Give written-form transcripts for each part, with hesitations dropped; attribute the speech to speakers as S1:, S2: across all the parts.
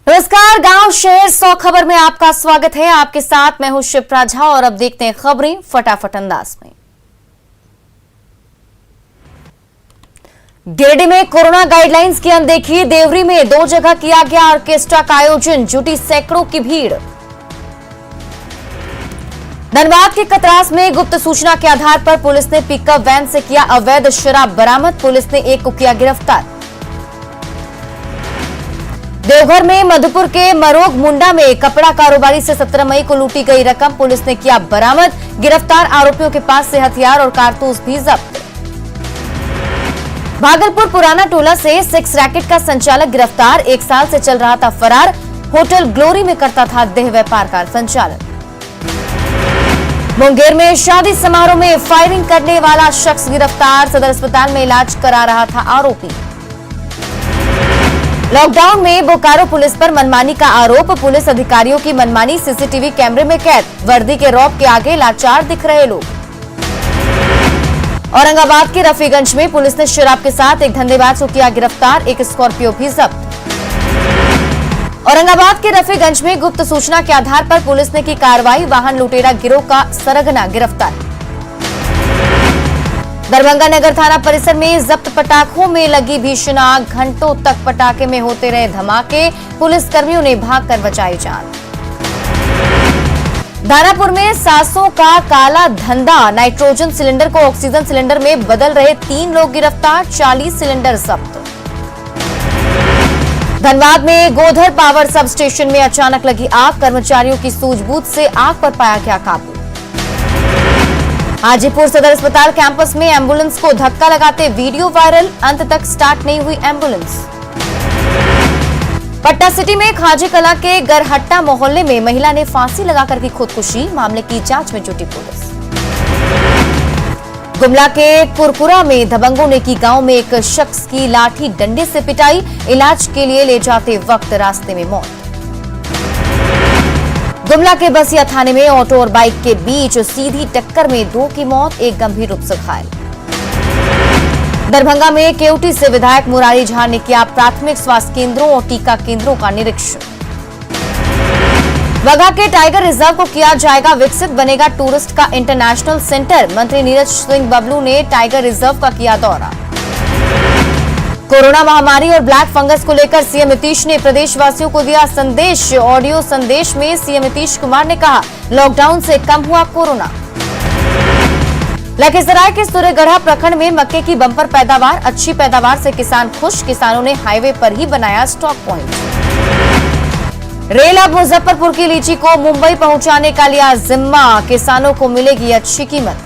S1: नमस्कार, गांव शहर 100 खबर में आपका स्वागत है। आपके साथ मैं हूं शिप्रा झा और अब देखते हैं खबरें फटाफट अंदाज में। गिरिडीह में कोरोना गाइडलाइंस की अनदेखी, देवरी में 2 जगह किया गया ऑर्केस्ट्रा का आयोजन, जुटी सैकड़ों की भीड़। धनबाद के कतरास में गुप्त सूचना के आधार पर पुलिस ने पिकअप वैन से किया अवैध शराब बरामद, पुलिस ने एक को किया गिरफ्तार। देवघर में मधुपुर के मरोग मुंडा में कपड़ा कारोबारी से 17 मई को लूटी गई रकम पुलिस ने किया बरामद, गिरफ्तार आरोपियों के पास से हथियार और कारतूस भी जब्त। भागलपुर पुराना टोला से सेक्स रैकेट का संचालक गिरफ्तार, 1 साल से चल रहा था फरार, होटल ग्लोरी में करता था देह व्यापार का संचालन। मुंगेर में शादी समारोह में फायरिंग करने वाला शख्स गिरफ्तार, सदर अस्पताल में इलाज करा रहा था आरोपी। लॉकडाउन में बोकारो पुलिस पर मनमानी का आरोप, पुलिस अधिकारियों की मनमानी सीसीटीवी कैमरे में कैद, वर्दी के रौब के आगे लाचार दिख रहे लोग। औरंगाबाद के रफीगंज में पुलिस ने शराब के साथ एक धंधेबाज को किया गिरफ्तार, एक स्कॉर्पियो भी जब्त। औरंगाबाद के रफीगंज में गुप्त सूचना के आधार पर पुलिस ने की कार्रवाई, वाहन लुटेरा गिरोह का सरगना गिरफ्तार। दरभंगा नगर थाना परिसर में जब्त पटाखों में लगी भीषण आग, घंटों तक पटाखे में होते रहे धमाके, पुलिस कर्मियों ने भागकर बचाई जान। दानापुर में सांसों का काला धंधा, नाइट्रोजन सिलेंडर को ऑक्सीजन सिलेंडर में बदल रहे 3 लोग गिरफ्तार, 40 सिलेंडर जब्त। धनबाद में गोधर पावर सब स्टेशन में अचानक लगी आग, कर्मचारियों की सूझबूझ से आग पर पाया गया काबू। हाजीपुर सदर अस्पताल कैंपस में एम्बुलेंस को धक्का लगाते वीडियो वायरल, अंत तक स्टार्ट नहीं हुई एम्बुलेंस। पटना सिटी में खाजी कला के गरहट्टा मोहल्ले में महिला ने फांसी लगाकर की खुदकुशी, मामले की जांच में जुटी पुलिस। गुमला के कुरकुरा में दबंगों ने की गांव में एक शख्स की लाठी डंडे से पिटाई, इलाज के लिए ले जाते वक्त रास्ते में मौत। गुमला के बसिया थाने में ऑटो और बाइक के बीच सीधी टक्कर में 2 की मौत, एक गंभीर रूप से घायल। दरभंगा में केवटी से विधायक मुरारी झा ने किया प्राथमिक स्वास्थ्य केंद्रों और टीका केंद्रों का निरीक्षण। बगहा के टाइगर रिजर्व को किया जाएगा विकसित, बनेगा टूरिस्ट का इंटरनेशनल सेंटर, मंत्री नीरज सिंह बबलू ने टाइगर रिजर्व का किया दौरा। कोरोना महामारी और ब्लैक फंगस को लेकर सीएम नीतीश ने प्रदेशवासियों को दिया संदेश, ऑडियो संदेश में सीएम नीतीश कुमार ने कहा लॉकडाउन से कम हुआ कोरोना। लखीसराय के सूर्यगढ़ा प्रखंड में मक्के की बंपर पैदावार, अच्छी पैदावार से किसान खुश, किसानों ने हाईवे पर ही बनाया स्टॉक पॉइंट। रेल अब मुजफ्फरपुर की लीची को मुंबई पहुंचाने का लिया जिम्मा, किसानों को मिलेगी अच्छी कीमत।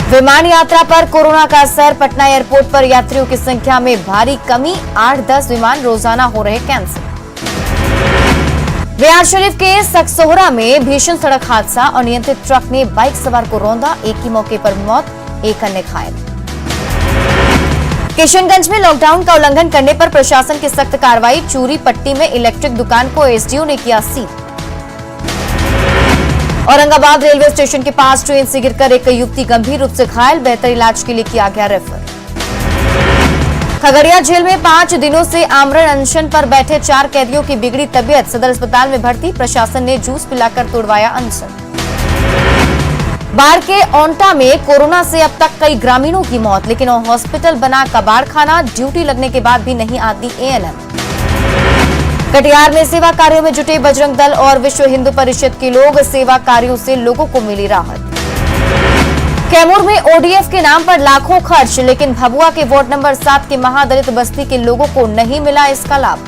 S1: विमान यात्रा पर कोरोना का असर, पटना एयरपोर्ट पर यात्रियों की संख्या में भारी कमी, 8-10 विमान रोजाना हो रहे कैंसिल। बिहार शरीफ के सकसोहरा में भीषण सड़क हादसा, अनियंत्रित ट्रक ने बाइक सवार को रौंदा, एक ही मौके पर मौत, एक अन्य घायल। किशनगंज में लॉकडाउन का उल्लंघन करने पर प्रशासन की सख्त कार्रवाई, चूरी पट्टी में इलेक्ट्रिक दुकान को एसडीओ ने किया सील। औरंगाबाद रेलवे स्टेशन के पास ट्रेन से गिरकर एक युवती गंभीर रूप से घायल, बेहतर इलाज के लिए किया गया रेफर। खगड़िया जेल में 5 दिनों से आमरण अनशन पर बैठे 4 कैदियों की बिगड़ी तबीयत, सदर अस्पताल में भर्ती, प्रशासन ने जूस पिलाकर तोड़वाया अनशन। बाढ़ के ओंटा में कोरोना से अब तक कई ग्रामीणों की मौत, लेकिन हॉस्पिटल बना कबाड़ खाना, ड्यूटी लगने के बाद भी नहीं आती एएनएम। कटिहार में सेवा कार्यों में जुटे बजरंग दल और विश्व हिंदू परिषद के लोग, सेवा कार्यों से लोगों को मिली राहत। कैमूर में ओडीएफ के नाम पर लाखों खर्च, लेकिन भभुआ के वार्ड नंबर 7 के महादलित बस्ती के लोगों को नहीं मिला इसका लाभ।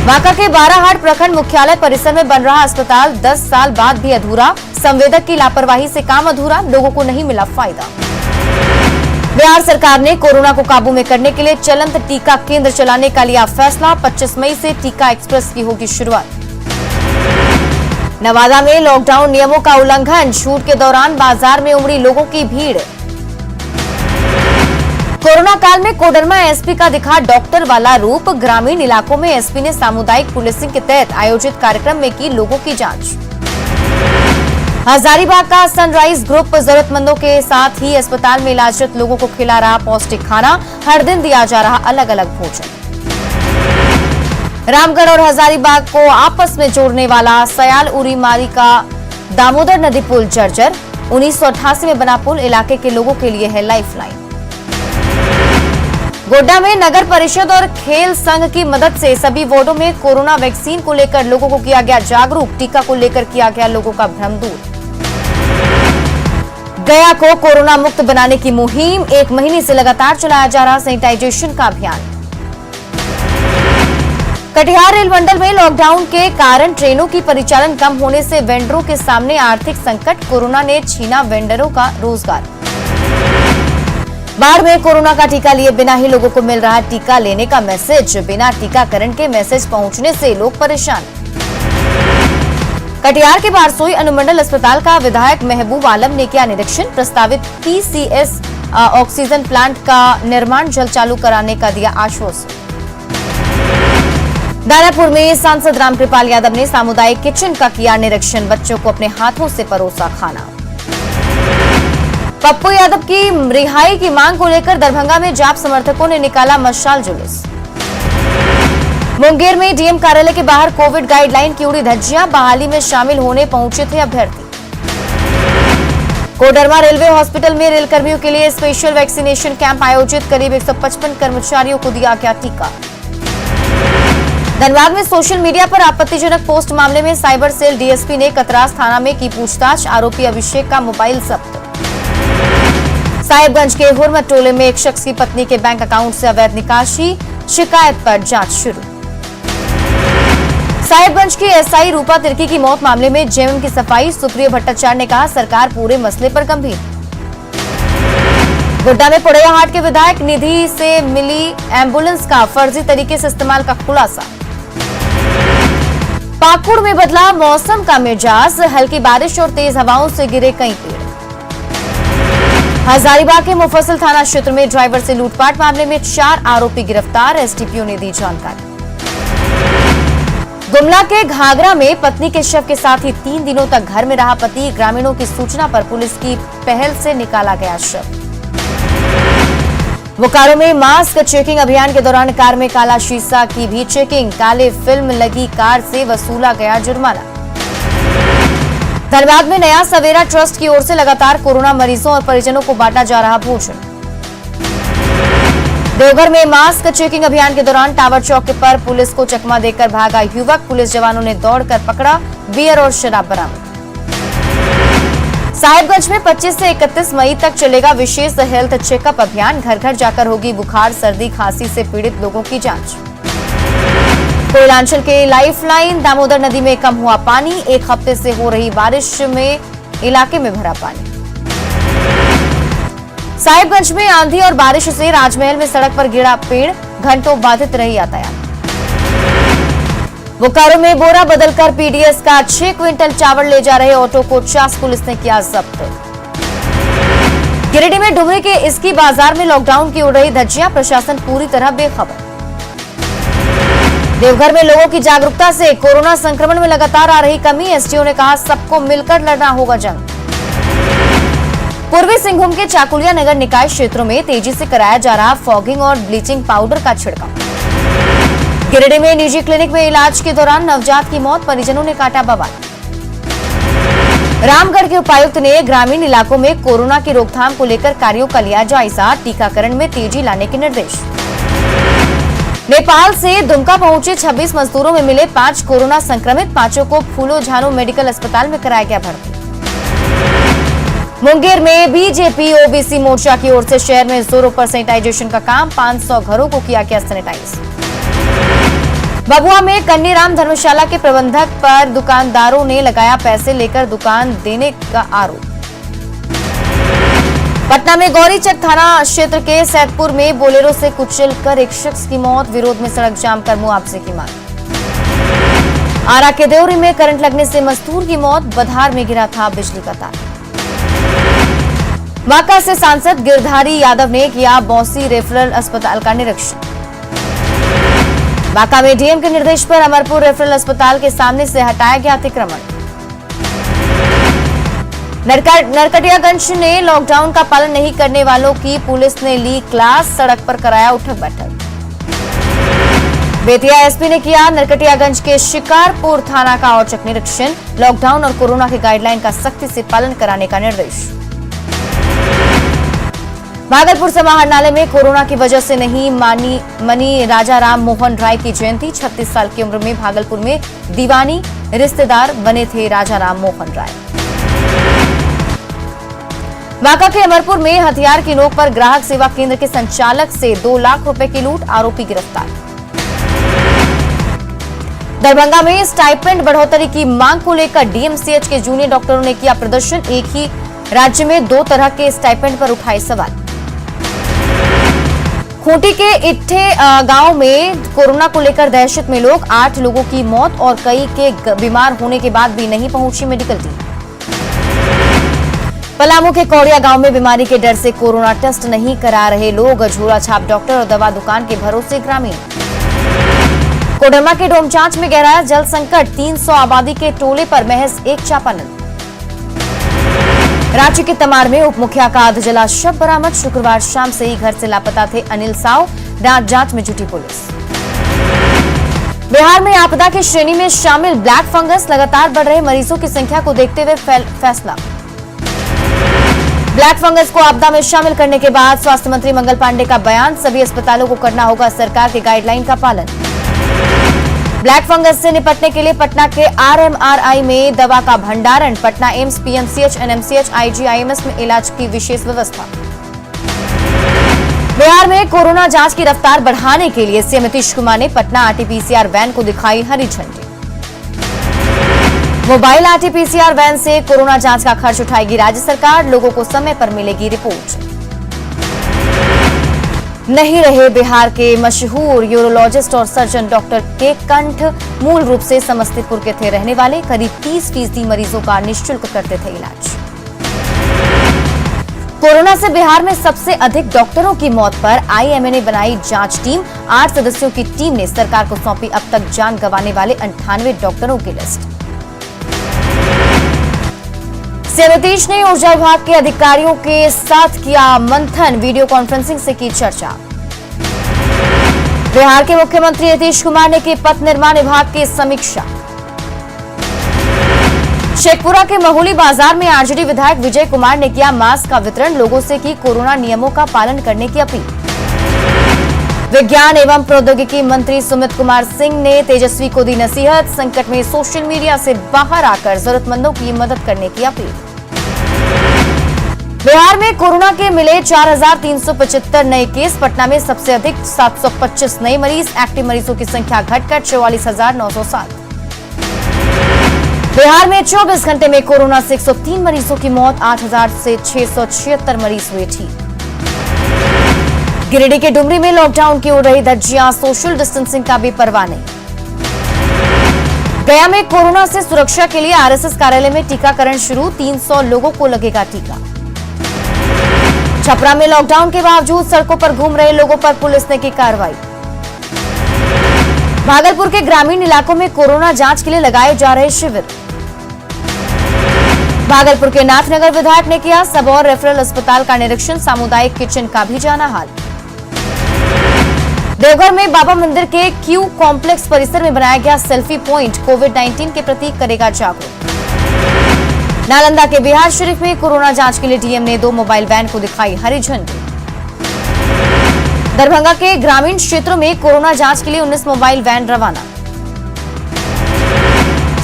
S1: बांका के बाराहाट प्रखंड मुख्यालय परिसर में बन रहा अस्पताल 10 साल बाद भी अधूरा, संवेदक की लापरवाही से काम अधूरा, लोगों को नहीं मिला फायदा। बिहार सरकार ने कोरोना को काबू में करने के लिए चलंत टीका केंद्र चलाने का लिया फैसला, 25 मई से टीका एक्सप्रेस की होगी शुरुआत। नवादा में लॉकडाउन नियमों का उल्लंघन, छूट के दौरान बाजार में उमड़ी लोगों की भीड़। कोरोना काल में कोडरमा एसपी का दिखा डॉक्टर वाला रूप, ग्रामीण इलाकों में एसपी ने सामुदायिक पुलिसिंग के तहत आयोजित कार्यक्रम में की लोगों की जांच। हजारीबाग का सनराइज ग्रुप जरूरतमंदों के साथ ही अस्पताल में इलाजरत लोगों को खिला रहा पौष्टिक खाना, हर दिन दिया जा रहा अलग अलग भोजन। रामगढ़ और हजारीबाग को आपस में जोड़ने वाला सयाल उरी मारी का दामोदर नदी पुल जर्जर। 1988 में बना पुल इलाके के लोगों के लिए है लाइफलाइन। गोड्डा में नगर परिषद और खेल संघ की मदद से सभी वार्डों में कोरोना वैक्सीन को लेकर लोगों को किया गया जागरूक। टीका को लेकर किया गया लोगों का भ्रम दूर। गया को कोरोना मुक्त बनाने की मुहिम, 1 महीने से लगातार चलाया जा रहा सैनिटाइजेशन का अभियान। कटिहार रेल मंडल में लॉकडाउन के कारण ट्रेनों की परिचालन कम होने से वेंडरों के सामने आर्थिक संकट। कोरोना ने छीना वेंडरों का रोजगार। बाढ़ में कोरोना का टीका लिए बिना ही लोगों को मिल रहा टीका लेने का मैसेज। बिना टीकाकरण के मैसेज पहुंचने से लोग परेशान। कटिहार के बारसोई अनुमंडल अस्पताल का विधायक महबूब आलम ने किया निरीक्षण। प्रस्तावित PCS ऑक्सीजन प्लांट का निर्माण जल्द चालू कराने का दिया आश्वासन। दानापुर में सांसद रामकृपाल यादव ने सामुदायिक किचन का किया निरीक्षण। बच्चों को अपने हाथों से परोसा खाना। पप्पू यादव की रिहाई की मांग को लेकर दरभंगा में जाप समर्थकों ने निकाला मशाल जुलूस। मुंगेर में डीएम कार्यालय के बाहर कोविड गाइडलाइन की उड़ी धज्जियां। बहाली में शामिल होने पहुंचे थे अभ्यर्थी। कोडरमा रेलवे हॉस्पिटल में रेल कर्मियों के लिए स्पेशल वैक्सीनेशन कैंप आयोजित। करीब 155 कर्मचारियों को दिया गया टीका। धनबाद में सोशल मीडिया पर आपत्तिजनक पोस्ट मामले में साइबर सेल डीएसपी ने कतरास थाना में की पूछताछ। आरोपी अभिषेक का मोबाइल जब्त। साहिबगंज के हुरमत टोले में एक शख्स की पत्नी के बैंक अकाउंट से अवैध निकासी। शिकायत पर जांच शुरू। साहिबगंज की एसआई रूपा तिर्की की मौत मामले में जेएमएम की सफाई। सुप्रिया भट्टाचार्य ने कहा सरकार पूरे मसले पर गंभीर। गोड्डा में पोड़ैयाहाट के विधायक निधि से मिली एम्बुलेंस का फर्जी तरीके से इस्तेमाल का खुलासा। पाकुड़ में बदला मौसम का मिजाज। हल्की बारिश और तेज हवाओं से गिरे कई पेड़। हजारीबाग के मुफस्सिल थाना क्षेत्र में ड्राइवर से लूटपाट मामले में 4 आरोपी गिरफ्तार। एसडीपीओ ने दी जानकारी। गुमला के घाघरा में पत्नी के शव के साथ ही 3 दिनों तक घर में रहा पति। ग्रामीणों की सूचना पर पुलिस की पहल से निकाला गया शव। बोकारो में मास्क चेकिंग अभियान के दौरान कार में काला शीशा की भी चेकिंग। काले फिल्म लगी कार से वसूला गया जुर्माना। धनबाद में नया सवेरा ट्रस्ट की ओर से लगातार कोरोना मरीजों और परिजनों को बांटा जा रहा भोजन। देवघर में मास्क चेकिंग अभियान के दौरान टावर चौक पर पुलिस को चकमा देकर भागा युवक। पुलिस जवानों ने दौड़कर पकड़ा। बियर और शराब बरामद। साहिबगंज में 25 से 31 मई तक चलेगा विशेष हेल्थ चेकअप अभियान। घर घर जाकर होगी बुखार सर्दी खांसी से पीड़ित लोगों की जांच। कोयलांचल के लाइफलाइन दामोदर नदी में कम हुआ पानी। 1 हफ्ते से हो रही बारिश में इलाके में भरा पानी। साहिबगंज में आंधी और बारिश से राजमहल में सड़क पर गिरा पेड़। घंटों बाधित रही यातायात। बोकारो में बोरा बदलकर पीडीएस का 6 क्विंटल चावल ले जा रहे ऑटो को चास पुलिस ने किया जब्त। गिरिडीह में डुमरी के इसकी बाजार में लॉकडाउन की उड़ रही धज्जियां। प्रशासन पूरी तरह बेखबर। देवघर में लोगों की जागरूकता से कोरोना संक्रमण में लगातार आ रही कमी। एसडीओ ने कहा सबको मिलकर लड़ना होगा जंग। पूर्वी सिंहभूम के चाकुलिया नगर निकाय क्षेत्रों में तेजी से कराया जा रहा फॉगिंग और ब्लीचिंग पाउडर का छिड़काव। गिरिडीह में निजी क्लिनिक में इलाज के दौरान नवजात की मौत। परिजनों ने काटा बवाल। रामगढ़ के उपायुक्त ने ग्रामीण इलाकों में कोरोना की रोकथाम को लेकर कार्यों का लिया जायजा। टीकाकरण में तेजी लाने के निर्देश। नेपाल से दुमका पहुंचे 26 मजदूरों में मिले 5 कोरोना संक्रमित। 5 को फूलो झानो मेडिकल अस्पताल में कराया गया भर्ती। मुंगेर में बीजेपी ओबीसी मोर्चा की ओर से शहर में जोरों पर सैनिटाइजेशन का काम। 500 घरों को किया गया सैनिटाइज। भभुआ में कन्नीराम धर्मशाला के प्रबंधक पर दुकानदारों ने लगाया पैसे लेकर दुकान देने का आरोप। पटना में गौरीचक थाना क्षेत्र के सैदपुर में बोलेरो से कुचलकर एक शख्स की मौत। विरोध में सड़क जाम कर मुआवजे की मांग। आरा के देवरी में करंट लगने से मजदूर की मौत। बधार में गिरा था बिजली का तार। बांका से सांसद गिरधारी यादव ने किया बौंसी रेफरल अस्पताल का निरीक्षण। बांका में डीएम के निर्देश पर अमरपुर रेफरल अस्पताल के सामने से हटाया गया अतिक्रमण। नरकटियागंज ने लॉकडाउन का पालन नहीं करने वालों की पुलिस ने ली क्लास। सड़क पर कराया उठक बैठक। बेतिया एसपी ने किया नरकटियागंज के शिकारपुर थाना का औचक निरीक्षण। लॉकडाउन और कोरोना के गाइडलाइन का सख्ती से पालन कराने का निर्देश। भागलपुर समाहरणालय में कोरोना की वजह से नहीं मनी राजा राम मोहन राय की जयंती। 36 साल की उम्र में भागलपुर में दीवानी रिश्तेदार बने थे राजा राम मोहन राय। बांका के अमरपुर में हथियार की नोक पर ग्राहक सेवा केंद्र के संचालक से 2 लाख रुपए की लूट, आरोपी गिरफ्तार। दरभंगा में स्टाइपेंड बढ़ोतरी की मांग को लेकर डीएमसीएच के जूनियर डॉक्टरों ने किया प्रदर्शन। एक ही राज्य में 2 तरह के स्टाइपेंड पर उठाए सवाल। खूंटी के इट्ठे गांव में कोरोना को लेकर दहशत में लोग, 8 लोगों की मौत और कई के बीमार होने के बाद भी नहीं पहुंची मेडिकल टीम। पलामू के कौड़िया गांव में बीमारी के डर से कोरोना टेस्ट नहीं करा रहे लोग, झोला छाप डॉक्टर और दवा दुकान के भरोसे ग्रामीण। कोडरमा के डोमचांच में गहराया जल संकट, 300 आबादी के टोले पर महज 1 चापानल। रांची के तमाड़ में उप मुखिया का अधजला शव बरामद। शुक्रवार शाम से ही घर से लापता थे अनिल साव, जांच में जुटी पुलिस। बिहार में आपदा की श्रेणी में शामिल ब्लैक फंगस, लगातार बढ़ रहे मरीजों की संख्या को देखते हुए फैसला। ब्लैक फंगस को आपदा में शामिल करने के बाद स्वास्थ्य मंत्री मंगल पांडे का बयान, सभी अस्पतालों को करना होगा सरकार के गाइडलाइन का पालन। ब्लैक फंगस से निपटने के लिए पटना के आरएमआरआई में दवा का भंडारण, Patna AIIMS, PMCH, NMCH, IGIMS में इलाज की विशेष व्यवस्था। बिहार में कोरोना जांच की रफ्तार बढ़ाने के लिए सीएम नीतीश कुमार ने पटना आरटीपीसीआर वैन को दिखाई हरी झंडी। मोबाइल आरटीपीसीआर वैन से कोरोना जांच का खर्च उठाएगी राज्य सरकार, लोगों को समय पर मिलेगी रिपोर्ट। नहीं रहे बिहार के मशहूर यूरोलॉजिस्ट और सर्जन डॉक्टर के कंठ, मूल रूप से समस्तीपुर के थे रहने वाले, करीब 30% मरीजों का निःशुल्क करते थे इलाज। कोरोना से बिहार में सबसे अधिक डॉक्टरों की मौत पर आईएमए ने बनाई जांच टीम। 8 सदस्यों की टीम ने सरकार को सौंपी अब तक जान गंवाने वाले 98 डॉक्टरों की लिस्ट। सीएम नीतीश ने ऊर्जा विभाग के अधिकारियों के साथ किया मंथन, वीडियो कॉन्फ्रेंसिंग से की चर्चा। बिहार के मुख्यमंत्री नीतीश कुमार ने की पथ निर्माण विभाग की समीक्षा। शेखपुरा के महुली बाजार में आरजेडी विधायक विजय कुमार ने किया मास्क का वितरण, लोगों से की कोरोना नियमों का पालन करने की अपील। विज्ञान एवं प्रौद्योगिकी मंत्री सुमित कुमार सिंह ने तेजस्वी को दी नसीहत, संकट में सोशल मीडिया से बाहर आकर जरूरतमंदों की मदद करने की अपील। बिहार में कोरोना के मिले 4,375 नए केस, पटना में सबसे अधिक 725 नए मरीज, एक्टिव मरीजों की संख्या घटकर 44,907। बिहार में 24 घंटे में कोरोना से 103 मरीजों की मौत, 8,000 से 676 मरीज हुए ठीक। गिरिडीह के डुमरी में लॉकडाउन की उड़ रही धज्जियां, सोशल डिस्टेंसिंग का भी परवाह नहीं। गया में कोरोना से सुरक्षा के लिए आरएसएस कार्यालय में टीकाकरण शुरू, 300 लोगों को लगेगा टीका। छपरा में लॉकडाउन के बावजूद सड़कों पर घूम रहे लोगों पर पुलिस ने की कार्रवाई। भागलपुर के ग्रामीण इलाकों में कोरोना जांच के लिए लगाए जा रहे शिविर। भागलपुर के नाथनगर विधायक ने किया सबौर रेफरल अस्पताल का निरीक्षण, सामुदायिक किचन का भी जाना हाल। देवघर में बाबा मंदिर के क्यू कॉम्प्लेक्स परिसर में बनाया गया सेल्फी पॉइंट, कोविड-19 के प्रति करेगा जागरूक। नालंदा के बिहार शरीफ में कोरोना जांच के लिए डीएम ने 2 मोबाइल वैन को दिखाई हरी झंडी। दरभंगा के ग्रामीण क्षेत्रों में कोरोना जांच के लिए 19 मोबाइल वैन रवाना।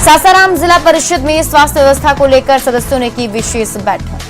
S1: सासाराम जिला परिषद में स्वास्थ्य व्यवस्था को लेकर सदस्यों ने की विशेष बैठक।